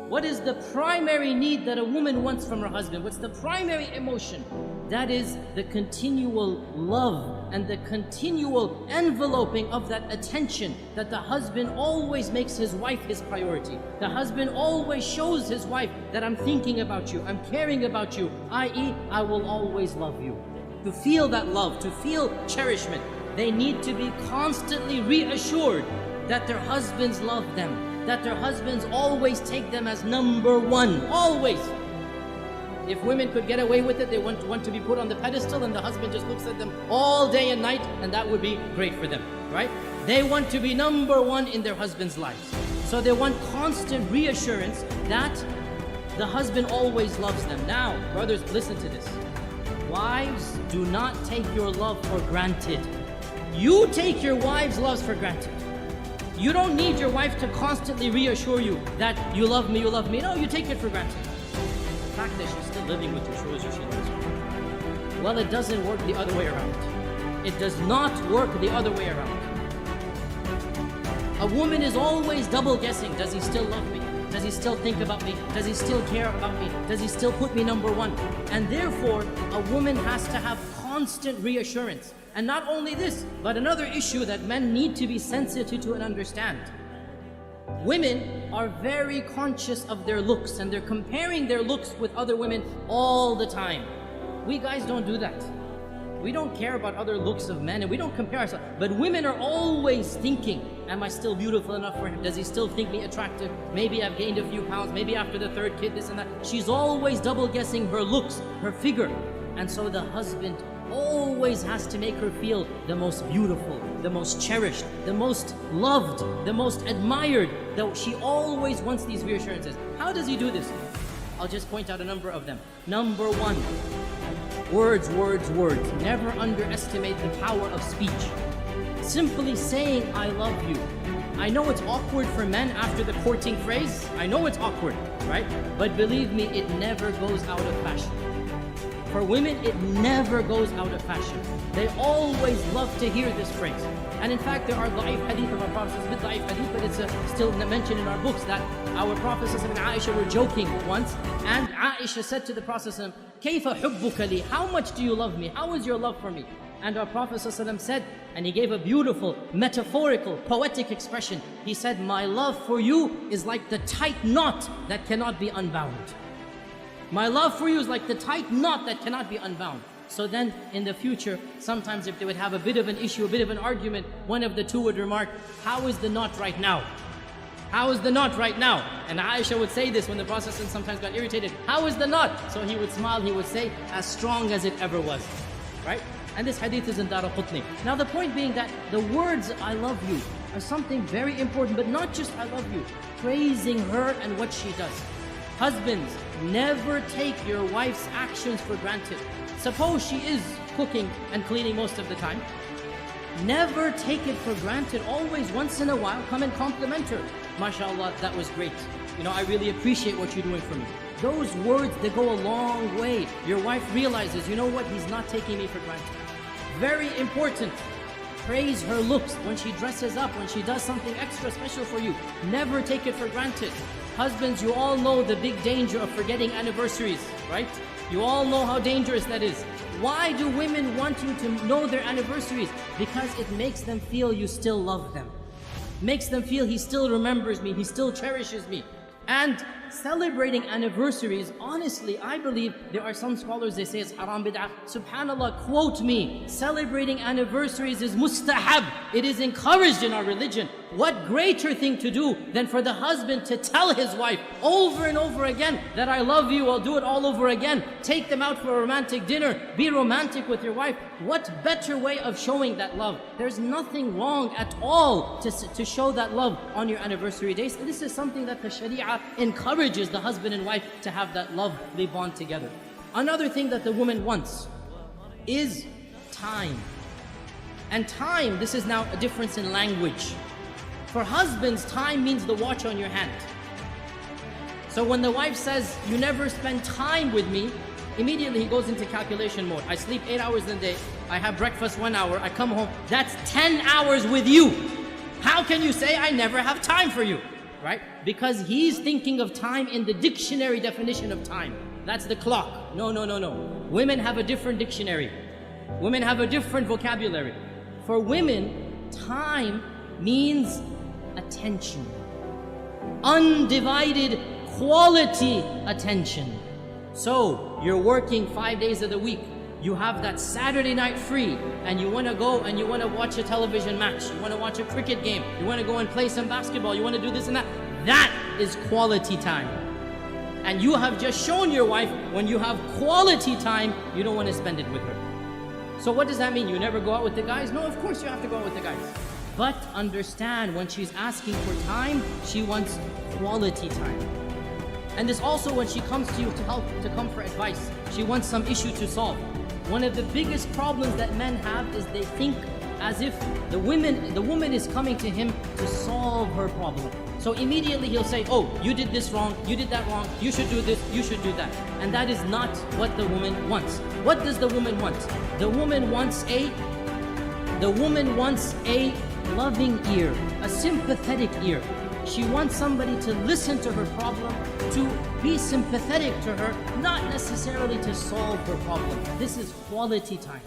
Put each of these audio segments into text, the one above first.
What is the primary need that a woman wants from her husband? What's the primary emotion? That is the continual love and the continual enveloping of that attention, that the husband always makes his wife his priority. The husband always shows his wife that I'm thinking about you, I'm caring about you, i.e., I will always love you. To feel that love, to feel cherishment, they need to be constantly reassured that their husbands love them, that their husbands always take them as number one, always. If women could get away with it, they want to be put on the pedestal and the husband just looks at them all day and night, and that would be great for them, right? They want to be number one in their husband's lives. So they want constant reassurance that the husband always loves them. Now, brothers, listen to this. Wives, do not take your love for granted. You take your wives' loves for granted. You don't need your wife to constantly reassure you that you love me, you love me. No, you take it for granted. The fact that she's still living with you shows you she loves you. Well, it doesn't work the other way around. It does not work the other way around. A woman is always double guessing. Does he still love me? Does he still think about me? Does he still care about me? Does he still put me number one? And therefore, a woman has to have constant reassurance. And not only this, but another issue that men need to be sensitive to and understand. Women are very conscious of their looks, and they're comparing their looks with other women all the time. We guys don't do that. We don't care about other looks of men, and we don't compare ourselves. But women are always thinking, am I still beautiful enough for him? Does he still think me attractive? Maybe I've gained a few pounds, maybe after the third kid, this and that. She's always double guessing her looks, her figure. And so the husband always has to make her feel the most beautiful, the most cherished, the most loved, the most admired. Though she always wants these reassurances. How does he do this? I'll just point out a number of them. Number one, words, words, words. Never underestimate the power of speech. Simply saying, I love you. I know it's awkward for men after the courting phrase. I know it's awkward, right? But believe me, it never goes out of fashion. For women, it never goes out of fashion. They always love to hear this phrase. And in fact, there are da'if hadith of our Prophet, it's a bit da'if hadith, but it's still mentioned in our books that our Prophet and Aisha were joking once, and Aisha said to the Prophet, كَيْفَ حُبُّكَ لِي? How much do you love me? How is your love for me? And our Prophet said, and he gave a beautiful, metaphorical, poetic expression. He said, my love for you is like the tight knot that cannot be unbound. My love for you is like the tight knot that cannot be unbound. So then, in the future, sometimes if they would have a bit of an issue, a bit of an argument, one of the two would remark, how is the knot right now? How is the knot right now? And Aisha would say this when the Prophet sometimes got irritated. How is the knot? So he would smile, he would say, as strong as it ever was. Right? And this hadith is in Daraqutni. Now the point being that the words, I love you, are something very important, but not just I love you. Praising her and what she does. Husbands, never take your wife's actions for granted. Suppose she is cooking and cleaning most of the time. Never take it for granted. Always, once in a while, come and compliment her. MashaAllah, that was great. You know, I really appreciate what you're doing for me. Those words, they go a long way. Your wife realizes, you know what, he's not taking me for granted. Very important. Praise her looks when she dresses up, when she does something extra special for you. Never take it for granted. Husbands, you all know the big danger of forgetting anniversaries, right? You all know how dangerous that is. Why do women want you to know their anniversaries? Because it makes them feel you still love them. Makes them feel he still remembers me, he still cherishes me. And celebrating anniversaries, honestly, I believe there are some scholars, they say it's haram bid'ah. Subhanallah, quote me, celebrating anniversaries is mustahab. It is encouraged in our religion. What greater thing to do than for the husband to tell his wife over and over again that I love you, I'll do it all over again. Take them out for a romantic dinner. Be romantic with your wife. What better way of showing that love? There's nothing wrong at all to show that love on your anniversary days. This is something that the Sharia encourages the husband and wife to have that lovely bond together. Another thing that the woman wants is time. And time, this is now a difference in language. For husbands, time means the watch on your hand. So when the wife says, you never spend time with me, immediately he goes into calculation mode. I sleep 8 hours in the day, I have breakfast 1 hour, I come home, that's 10 hours with you. How can you say I never have time for you? right? Because he's thinking of time in the dictionary definition of time. That's the clock. No, no, no, no. Women have a different dictionary. Women have a different vocabulary. For women, time means attention. Undivided quality attention. So, you're working 5 days of the week. You have that Saturday night free, and you want to go and you want to watch a television match. You want to watch a cricket game. You want to go and play some basketball. You want to do this and that. That is quality time. And you have just shown your wife, when you have quality time, you don't want to spend it with her. So what does that mean? You never go out with the guys? No, of course you have to go out with the guys. But understand, when she's asking for time, she wants quality time. And this also when she comes to you to help, to come for advice. She wants some issue to solve. One of the biggest problems that men have is they think as if the woman is coming to him to solve her problem. So immediately he'll say, oh, you did this wrong, you did that wrong, you should do this, you should do that. And that is not what the woman wants. What does the woman want? The woman wants a loving ear, a sympathetic ear. She wants somebody to listen to her problem, to be sympathetic to her, not necessarily to solve her problem. This is quality time.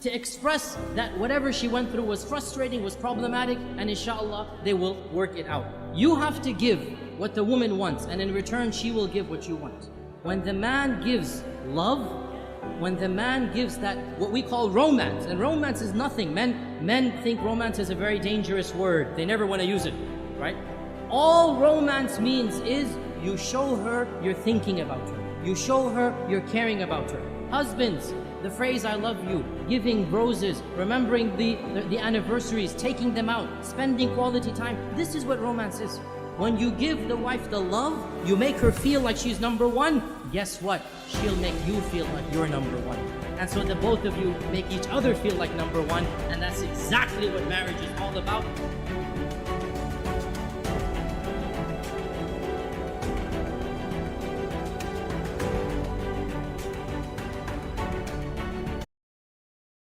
To express that whatever she went through was frustrating, was problematic, and inshallah, they will work it out. You have to give what the woman wants, and in return, she will give what you want. When the man gives love, when the man gives that, what we call romance, and romance is nothing. Men think romance is a very dangerous word. They never want to use it, right? All romance means is you show her you're thinking about her. You show her you're caring about her. Husbands, the phrase I love you, giving roses, remembering the anniversaries, taking them out, spending quality time. This is what romance is. When you give the wife the love, you make her feel like she's number one. Guess what? She'll make you feel like you're number one. And so the both of you make each other feel like number one. And that's exactly what marriage is all about.